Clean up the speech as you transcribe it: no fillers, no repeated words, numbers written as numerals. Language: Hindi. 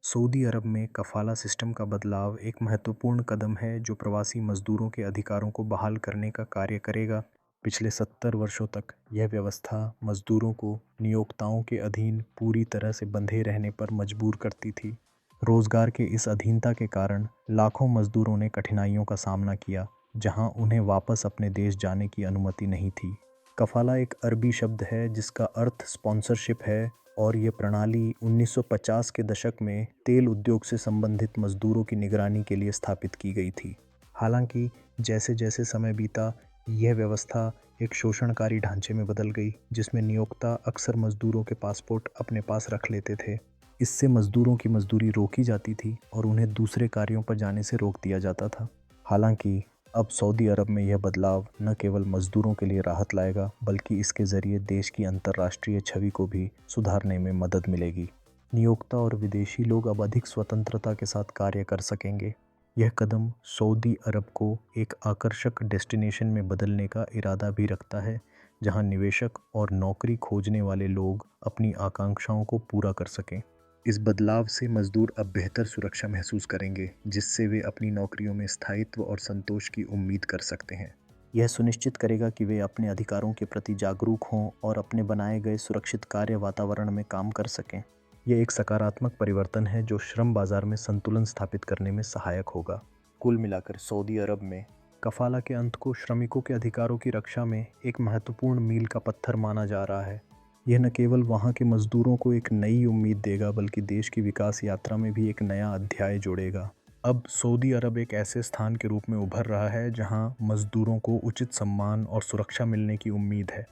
सऊदी अरब में कफ़ाला सिस्टम का बदलाव एक महत्वपूर्ण कदम है जो प्रवासी मज़दूरों के अधिकारों को बहाल करने का कार्य करेगा। पिछले 70 वर्षों तक यह व्यवस्था मज़दूरों को नियोक्ताओं के अधीन पूरी तरह से बंधे रहने पर मजबूर करती थी। रोज़गार के इस अधीनता के कारण लाखों मज़दूरों ने कठिनाइयों का सामना किया, जहां उन्हें वापस अपने देश जाने की अनुमति नहीं थी। कफ़ाला एक अरबी शब्द है जिसका अर्थ स्पॉन्सरशिप है और ये प्रणाली 1950 के दशक में तेल उद्योग से संबंधित मजदूरों की निगरानी के लिए स्थापित की गई थी। हालांकि जैसे जैसे समय बीता, यह व्यवस्था एक शोषणकारी ढांचे में बदल गई, जिसमें नियोक्ता अक्सर मजदूरों के पासपोर्ट अपने पास रख लेते थे। इससे मजदूरों की मजदूरी रोकी जाती थी और उन्हें दूसरे कार्यों पर जाने से रोक दिया जाता था। हालांकि अब सऊदी अरब में यह बदलाव न केवल मजदूरों के लिए राहत लाएगा, बल्कि इसके ज़रिए देश की अंतर्राष्ट्रीय छवि को भी सुधारने में मदद मिलेगी। नियोक्ता और विदेशी लोग अब अधिक स्वतंत्रता के साथ कार्य कर सकेंगे। यह कदम सऊदी अरब को एक आकर्षक डेस्टिनेशन में बदलने का इरादा भी रखता है, जहां निवेशक और नौकरी खोजने वाले लोग अपनी आकांक्षाओं को पूरा कर सकें। इस बदलाव से मजदूर अब बेहतर सुरक्षा महसूस करेंगे, जिससे वे अपनी नौकरियों में स्थायित्व और संतोष की उम्मीद कर सकते हैं। यह सुनिश्चित करेगा कि वे अपने अधिकारों के प्रति जागरूक हों और अपने बनाए गए सुरक्षित कार्य वातावरण में काम कर सकें। यह एक सकारात्मक परिवर्तन है जो श्रम बाजार में संतुलन स्थापित करने में सहायक होगा। कुल मिलाकर सऊदी अरब में कफाला के अंत को श्रमिकों के अधिकारों की रक्षा में एक महत्वपूर्ण मील का पत्थर माना जा रहा है। यह न केवल वहाँ के मज़दूरों को एक नई उम्मीद देगा, बल्कि देश की विकास यात्रा में भी एक नया अध्याय जोड़ेगा। अब सऊदी अरब एक ऐसे स्थान के रूप में उभर रहा है जहाँ मज़दूरों को उचित सम्मान और सुरक्षा मिलने की उम्मीद है।